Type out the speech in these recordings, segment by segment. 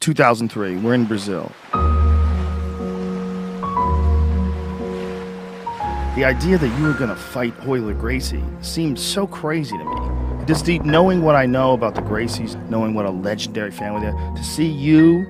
2003, we're in Brazil. The idea that you were gonna fight Royler Gracie seemed so crazy to me. Just knowing what I know about the Gracies, knowing what a legendary family they are, to see you,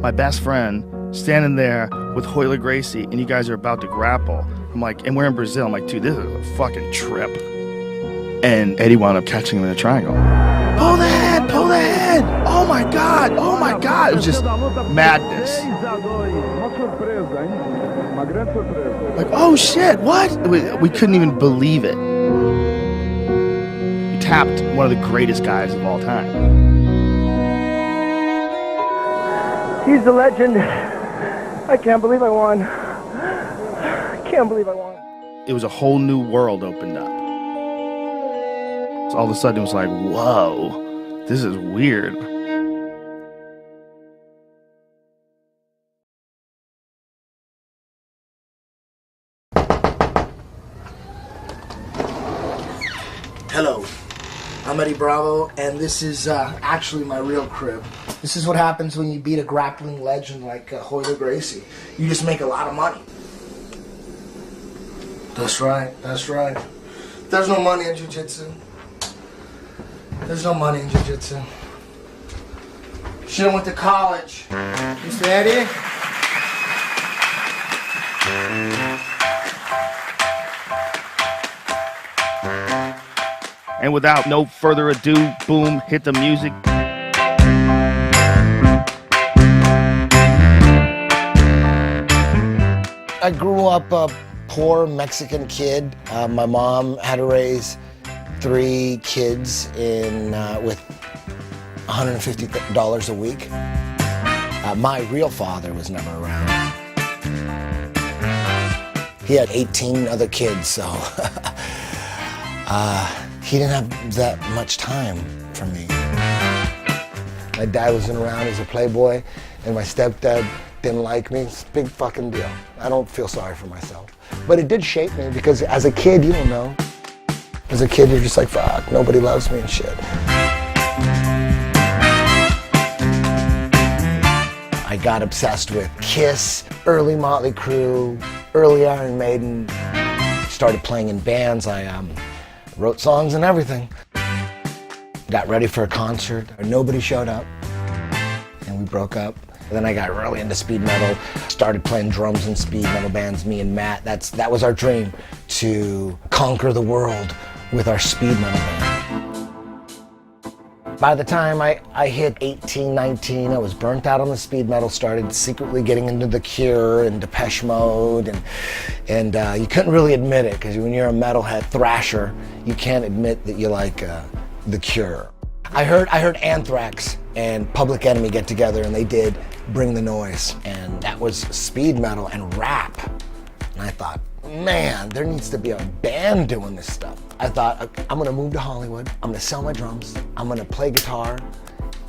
my best friend, standing there with Royler Gracie and you guys are about to grapple. I'm like, and we're in Brazil. I'm like, dude, this is a fucking trip. And Eddie wound up catching him in a triangle. Pull the head, pull the head. Oh my God, oh my God. It was just madness. Like, oh shit, what? We couldn't even believe it. We tapped one of the greatest guys of all time. He's a legend. I can't believe I won. I can't believe I won. It was a whole new world opened up. So all of a sudden it was like, whoa, this is weird. Hello, I'm Eddie Bravo, and this is actually my real crib. This is what happens when you beat a grappling legend like Royler Gracie. You just make a lot of money. That's right, that's right. There's no money in jiu-jitsu. There's no money in jiu-jitsu. Should've went to college. Mr. Eddie? And without no further ado, boom, hit the music. I grew up a poor Mexican kid. My mom had to raise 3 kids with $150 a week. My real father was never around. He had 18 other kids, so he didn't have that much time for me. My dad wasn't around as a playboy, and my stepdad didn't like me. It's a big fucking deal. I don't feel sorry for myself. But it did shape me, because as a kid, you don't know. As a kid, you're just like, fuck, nobody loves me and shit. I got obsessed with Kiss, early Motley Crue, early Iron Maiden. Started playing in bands. I wrote songs and everything. Got ready for a concert. Nobody showed up, and we broke up. Then I got really into speed metal, started playing drums in speed metal bands, me and Matt. That was our dream, to conquer the world with our speed metal band. By the time I hit 18, 19, I was burnt out on the speed metal, started secretly getting into The Cure and Depeche Mode, and you couldn't really admit it, because when you're a metalhead thrasher, you can't admit that you like The Cure. I heard Anthrax and Public Enemy get together, and they did Bring the Noise, and that was speed metal and rap. And I thought, man, there needs to be a band doing this stuff. I thought, okay, I'm gonna move to Hollywood, I'm gonna sell my drums, I'm gonna play guitar,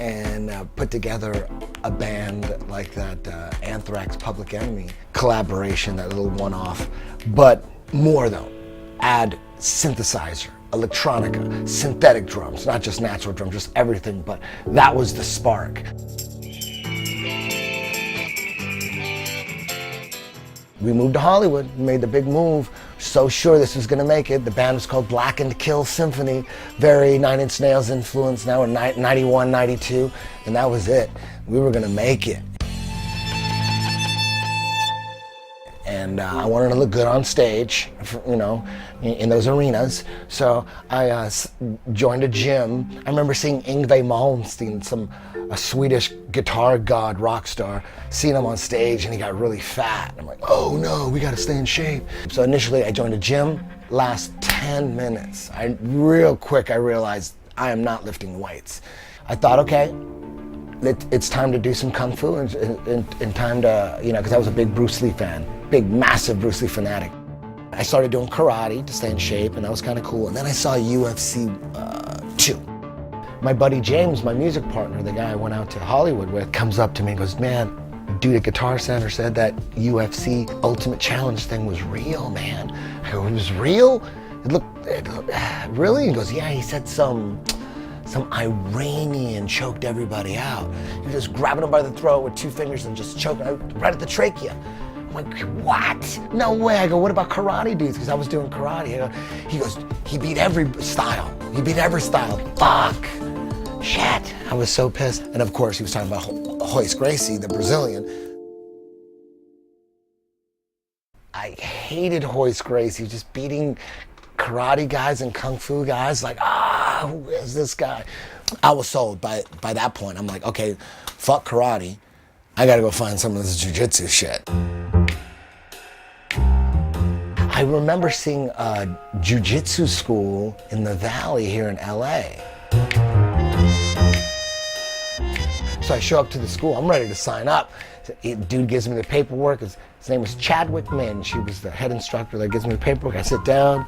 and put together a band like that Anthrax Public Enemy collaboration, that little one-off. But more though, add synthesizer, electronica, synthetic drums, not just natural drums, just everything, but that was the spark. We moved to Hollywood, made the big move, so sure this was gonna make it. The band was called Blackened Kill Symphony, very Nine Inch Nails influence. Now we're 91, 92, and that was it. We were gonna make it. And I wanted to look good on stage, you know, in those arenas. So I joined a gym. I remember seeing Yngwie Malmsteen, a Swedish guitar god, rock star, seeing him on stage, and he got really fat. I'm like, oh no, we gotta stay in shape. So initially I joined a gym. Last 10 minutes, real quick I realized I am not lifting weights. I thought, okay, it's time to do some Kung Fu and time to, you know, because I was a big Bruce Lee fan, big, massive Bruce Lee fanatic. I started doing karate to stay in shape, and that was kind of cool. And then I saw UFC 2. My buddy James, my music partner, the guy I went out to Hollywood with, comes up to me and goes, man, dude at Guitar Center said that UFC Ultimate Challenge thing was real, man. I go, it was real? It looked really? He goes, yeah, he said some some Iranian choked everybody out. You're just grabbing them by the throat with 2 fingers and just choking right at the trachea. I'm like, what? No way. I go, what about karate dudes? Because I was doing karate. He goes, he beat every style. He beat every style. Fuck. Shit. I was so pissed. And of course, he was talking about Royce Gracie, the Brazilian. I hated Royce Gracie, just beating karate guys and kung fu guys. Like, who is this guy? I was sold by that point. I'm like, okay, fuck karate. I gotta go find some of this jiu-jitsu shit. I remember seeing a jiu-jitsu school in the Valley here in LA. So I show up to the school, I'm ready to sign up. Dude gives me the paperwork. His name was Chadwick Min. She was the head instructor that gives me the paperwork. I sit down,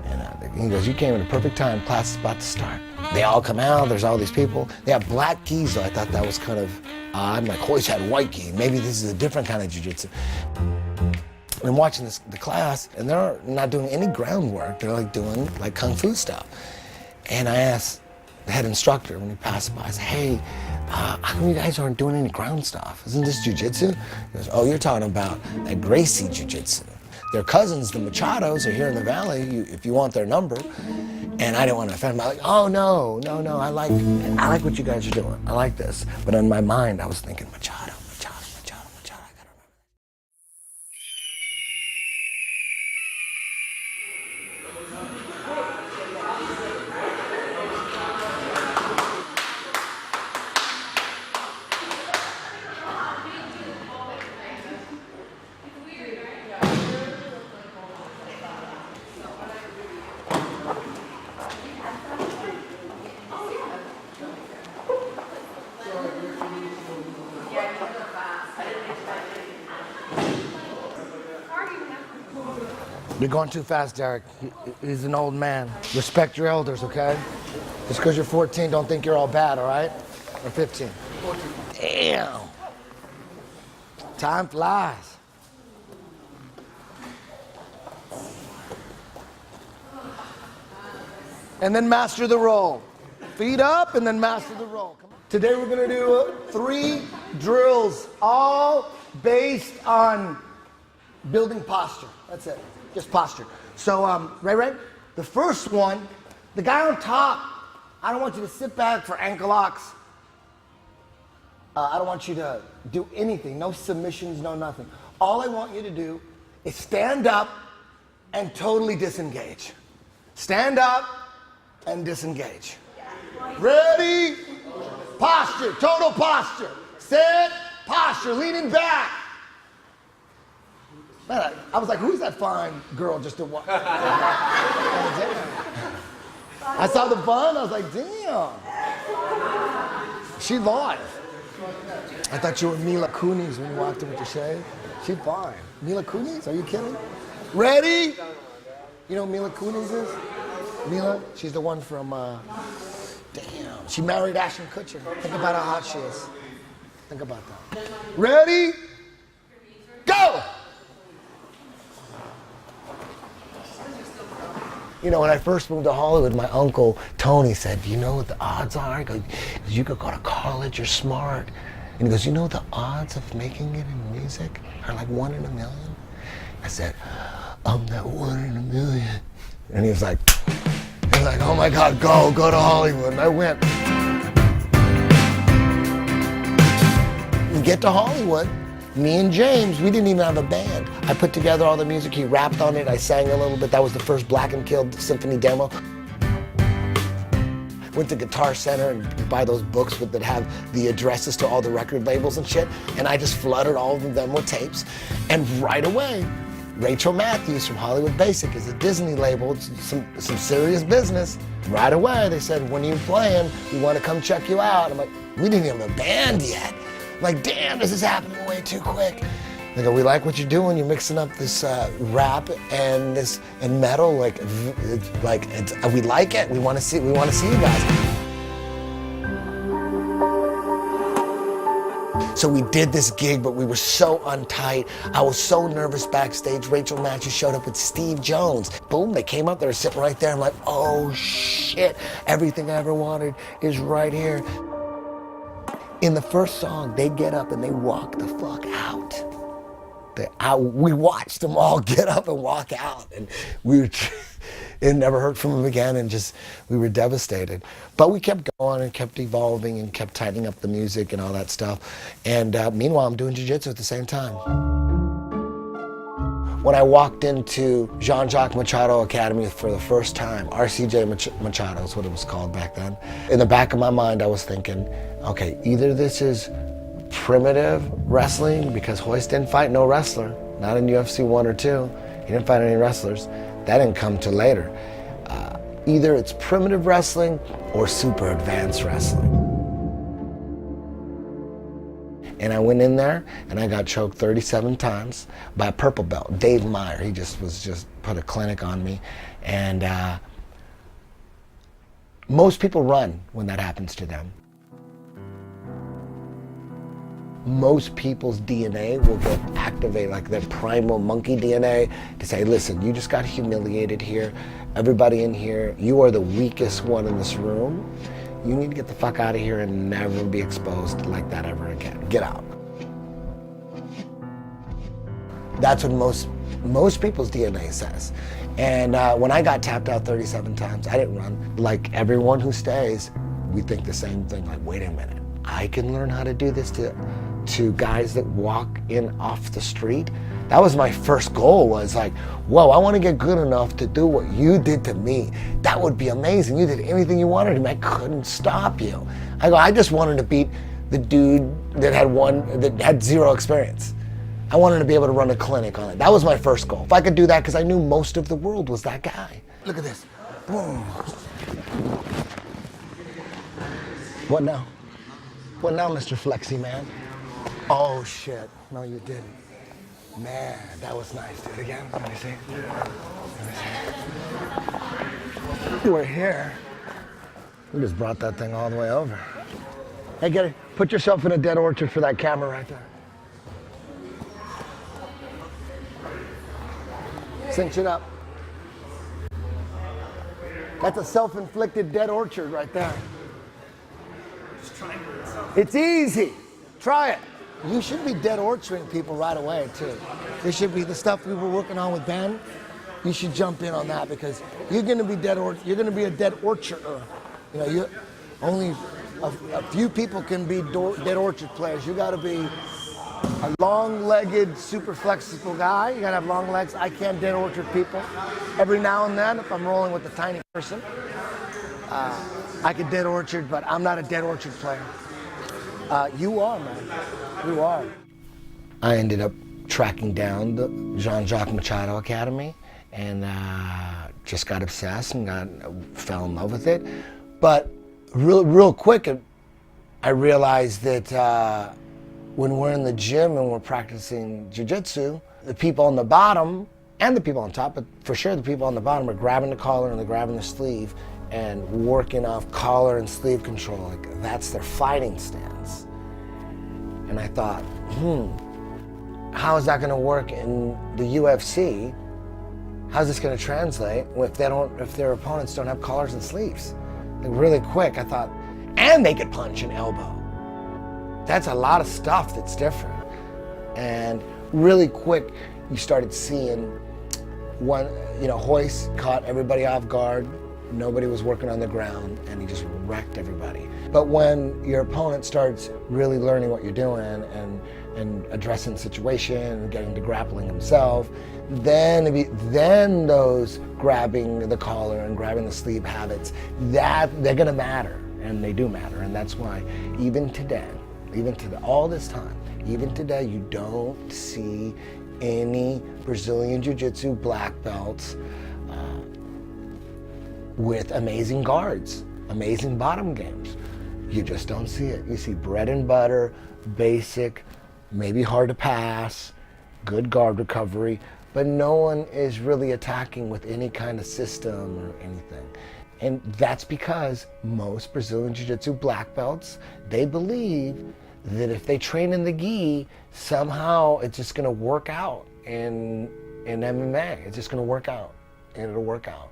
and he goes, you came at a perfect time, class is about to start. They all come out, there's all these people. They have black gis, though. I thought that was kind of odd. Like, Royce had white gi. Maybe this is a different kind of jiu-jitsu. I'm watching the class, and they're not doing any groundwork. They're like doing like kung fu stuff. And I asked the head instructor when he passed by, I said, hey, how come you guys aren't doing any ground stuff? Isn't this jiu-jitsu? He goes, oh, you're talking about that Gracie jiu-jitsu. Their cousins, the Machados, are here in the Valley, if you want their number. And I didn't want to offend them. I'm like, oh, no, I like what you guys are doing. I like this. But in my mind, I was thinking, Machado, I gotta remember. You're going too fast, Derek. He's an old man. Respect your elders, okay? Just because you're 14, don't think you're all bad, all right? Or 15. 14. Damn. Time flies. And then master the roll. Feet up and then master the roll. Come on. Today we're gonna do 3 drills, all based on building posture. That's it. Just posture. So, Ray, the first one, the guy on top, I don't want you to sit back for ankle locks. I don't want you to do anything, no submissions, no nothing. All I want you to do is stand up and totally disengage. Stand up and disengage. Ready? Posture, total posture. Sit, posture, leaning back. Man, I was like, who's that fine girl just to watch? I saw the bun, I was like, damn. She live. I thought you were Mila Kunis when you walked in with your shade. She fine. Mila Kunis? Are you kidding? Ready? You know who Mila Kunis is? Mila? She's the one from, damn. She married Ashton Kutcher. Think about how hot she is. Think about that. Ready? Go! You know, when I first moved to Hollywood, my uncle, Tony, said, do you know what the odds are? He goes, you could go to college, you're smart. And he goes, you know the odds of making it in music are like 1 in a million? I said, I'm that 1 in a million. And he was like, oh my God, go to Hollywood. And I went. We get to Hollywood. Me and James, we didn't even have a band. I put together all the music, he rapped on it, I sang a little bit. That was the first Black and Killed symphony demo. Went to Guitar Center and buy those books that have the addresses to all the record labels and shit. And I just flooded all of them with tapes. And right away, Rachel Matthews from Hollywood Basic is a Disney label, it's some serious business. Right away, they said, when are you playing? We want to come check you out. I'm like, we didn't even have a band yet. I'm like, damn, this is happening way too quick. They go, we like what you're doing. You're mixing up this rap and metal. We like it. We want to see you guys. So we did this gig, but we were so untight. I was so nervous backstage. Rachel Matthews showed up with Steve Jones. Boom, they came up, they were sitting right there. I'm like, oh shit, everything I ever wanted is right here. In the first song, they get up and they walk the fuck out. We watched them all get up and walk out, and it never heard from them again, and we were devastated. But we kept going and kept evolving and kept tightening up the music and all that stuff. And meanwhile, I'm doing jiu-jitsu at the same time. When I walked into Jean-Jacques Machado Academy for the first time, RCJ Machado is what it was called back then. In the back of my mind, I was thinking, okay, either this is primitive wrestling, because Royce didn't fight no wrestler, not in UFC 1 or 2. He didn't fight any wrestlers. That didn't come till later. Either it's primitive wrestling or super advanced wrestling. And I went in there and I got choked 37 times by a purple belt, Dave Meyer. He just put a clinic on me. And most people run when that happens to them. Most people's DNA will get activated, like their primal monkey DNA, to say, listen, you just got humiliated here. Everybody in here, you are the weakest one in this room. You need to get the fuck out of here and never be exposed like that ever again. Get out. That's what most people's DNA says. And when I got tapped out 37 times, I didn't run. Like everyone who stays, we think the same thing, like, wait a minute, I can learn how to do this to guys that walk in off the street. That was my first goal, was like, whoa, I want to get good enough to do what you did to me. That would be amazing. You did anything you wanted to me. I couldn't stop you. I just wanted to beat the dude that had zero experience. I wanted to be able to run a clinic on it. That was my first goal. If I could do that, because I knew most of the world was that guy. Look at this. Boom. What now? What now, Mr. Flexi Man? Oh shit, no you didn't. Man, that was nice. Do it again, let me see. Let me see. We're here. We just brought that thing all the way over. Hey, get it. Put yourself in a dead orchard for that camera right there. Cinch it up. That's a self-inflicted dead orchard right there. It's easy. Try it. You should be dead orcharding people right away too. This should be the stuff we were working on with Ben. You should jump in on that, because you're going to be you're going to be a dead orcharder. You know, only a few people can be dead orchard players. You got to be a long-legged, super flexible guy. You got to have long legs. I can't dead orchard people. Every now and then, if I'm rolling with a tiny person, I could dead orchard, but I'm not a dead orchard player. You are, man. You are. I ended up tracking down the Jean-Jacques Machado Academy and just got obsessed and fell in love with it. But real quick, I realized that when we're in the gym and we're practicing jiu-jitsu, the people on the bottom and the people on top, but for sure the people on the bottom, are grabbing the collar and they're grabbing the sleeve and working off collar and sleeve control. Like, that's their fighting stance. And I thought, how is that going to work in the UFC? How's this going to translate if their opponents don't have collars and sleeves? Like, really quick, I thought, and they could punch and elbow. That's a lot of stuff that's different. And really quick, you started seeing Royce caught everybody off guard. Nobody was working on the ground, and he just wrecked everybody. But when your opponent starts really learning what you're doing and addressing the situation and getting to grappling himself, then those grabbing the collar and grabbing the sleeve habits, that they're gonna matter, and they do matter. And that's why even today, all this time, even today, you don't see any Brazilian Jiu-Jitsu black belts with amazing guards, amazing bottom games. You just don't see it. You see bread and butter, basic, maybe hard to pass, good guard recovery, but no one is really attacking with any kind of system or anything. And that's because most Brazilian Jiu-Jitsu black belts, they believe that if they train in the gi, somehow it's just gonna work out in MMA. It's just gonna work out, and it'll work out.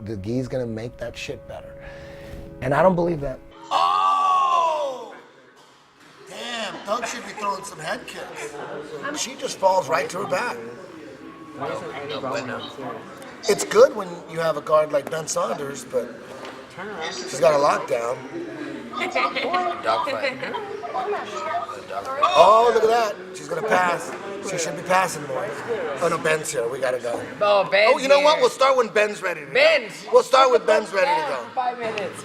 The gi's gonna make that shit better. And I don't believe that. Oh! Damn, Doug should be throwing some head kicks. She just falls right to her back. It's good when you have a guard like Ben Saunders, but she's got a lockdown. Dogfight. Oh, look at that. She's gonna pass. She should be passing more. Oh no, Ben's here. We gotta go. Oh, Ben's Oh, you know what? here. We'll start when Ben's ready to go. Ben's. We'll start with Ben's ready to go. 5 minutes.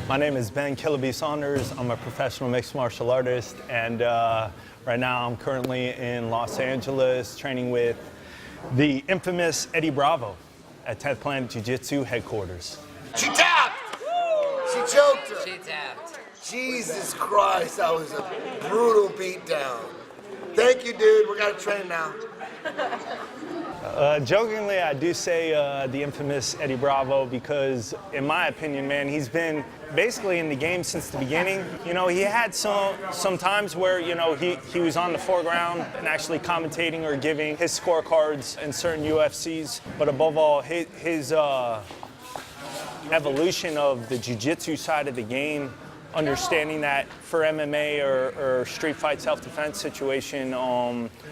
My name is Ben Killaby Saunders. I'm a professional mixed martial artist, and right now I'm currently in Los Angeles training with the infamous Eddie Bravo at 10th Planet Jiu-Jitsu headquarters. She tapped! She choked her. She tapped. Jesus Christ, that was a brutal beatdown. Thank you, dude. We gotta train now. Jokingly, I do say the infamous Eddie Bravo because, in my opinion, man, he's been basically in the game since the beginning. You know, he had some times where, you know, he was on the foreground and actually commentating or giving his scorecards in certain UFCs. But above all, his evolution of the jiu-jitsu side of the game, understanding that for MMA or street fight self-defense situation,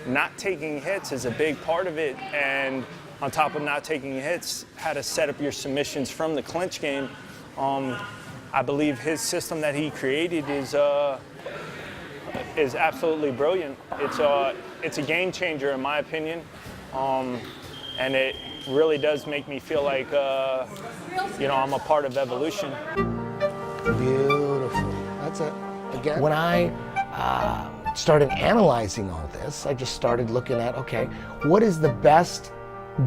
not taking hits is a big part of it. And on top of not taking hits, how to set up your submissions from the clinch game. I believe his system that he created is absolutely brilliant. It's a game changer in my opinion, and it really does make me feel like you know, I'm a part of evolution. Beautiful. That's it. Again, when I started analyzing all this, I just started looking at, okay, what is the best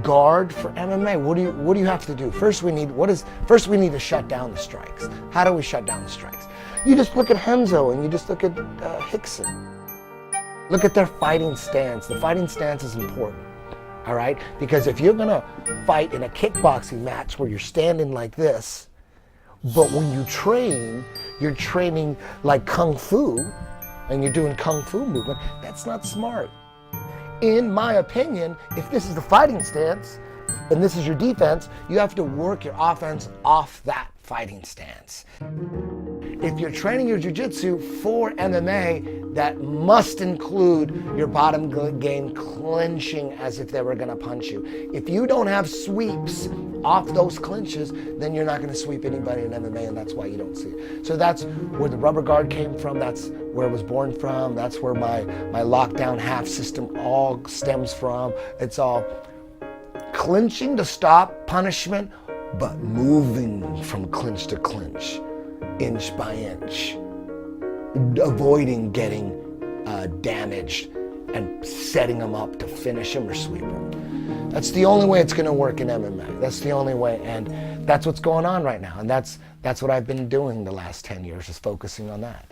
guard for MMA? What do you have to do? First we need to shut down the strikes. How do we shut down the strikes? You just look at Renzo and you just look at Rickson. Look at their fighting stance. The fighting stance is important. All right? Because if you're gonna fight in a kickboxing match where you're standing like this, but when you train, you're training like Kung Fu, and you're doing Kung Fu movement, that's not smart. In my opinion, if this is the fighting stance, and this is your defense, you have to work your offense off that fighting stance. If you're training your jiu-jitsu for MMA, that must include your bottom game clinching as if they were gonna punch you. If you don't have sweeps off those clinches, then you're not gonna sweep anybody in MMA, and that's why you don't see it. So that's where the rubber guard came from, that's where it was born from, that's where my lockdown half system all stems from. It's all clinching to stop punishment, but moving from clinch to clinch, inch by inch, avoiding getting damaged and setting them up to finish them or sweep them. That's the only way it's gonna work in MMA. That's the only way, and that's what's going on right now. And that's what I've been doing the last 10 years, is focusing on that.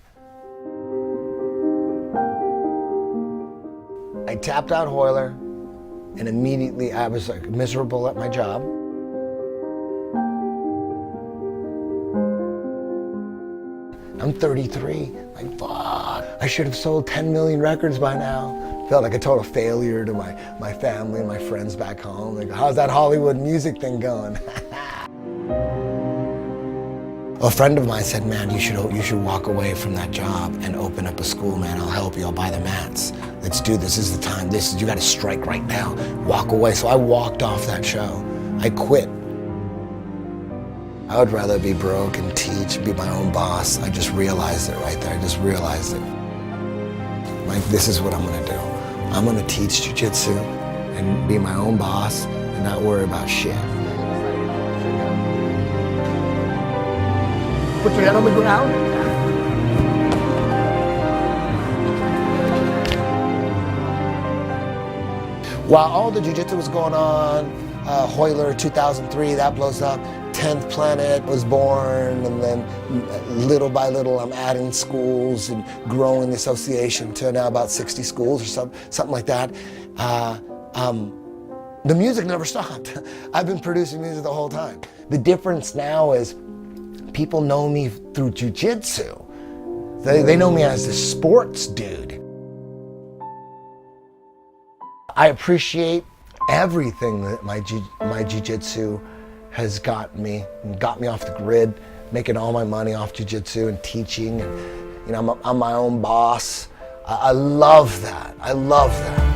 I tapped out Royler, and immediately I was like miserable at my job. I'm 33, like fuck. I should have sold 10 million records by now. Felt like a total failure to my family and my friends back home. Like, how's that Hollywood music thing going? A friend of mine said, man, you should walk away from that job and open up a school, man. I'll help you, I'll buy the mats. Let's do this, this is the time. You gotta strike right now. Walk away. So I walked off that show. I quit. I would rather be broke and teach, be my own boss. I just realized it right there. I just realized it. Like, this is what I'm gonna do. I'm gonna teach jiu-jitsu and be my own boss and not worry about shit. Put your head on the ground. While all the jiu-jitsu was going on, Royler 2003, that blows up. 10th Planet was born, and then little by little I'm adding schools and growing the association to now about 60 schools or something like that. The music never stopped. I've been producing music the whole time. The difference now is People know me through jiu-jitsu. They know me as the sports dude. I appreciate everything that my jiu-jitsu has got me off the grid, making all my money off jiu-jitsu and teaching, and you know, I'm my own boss. I love that. I love that.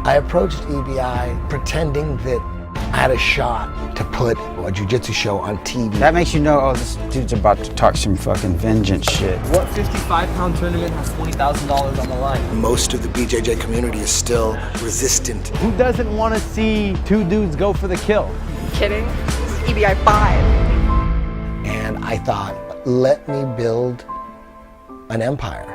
I approached EBI pretending that I had a shot to put a jiu-jitsu show on TV. That makes you know, oh, this dude's about to talk some fucking vengeance shit. What 55-pound tournament has $20,000 on the line? Most of the BJJ community is still resistant. Who doesn't want to see two dudes go for the kill? Kidding? This is EBI 5. And I thought, let me build an empire.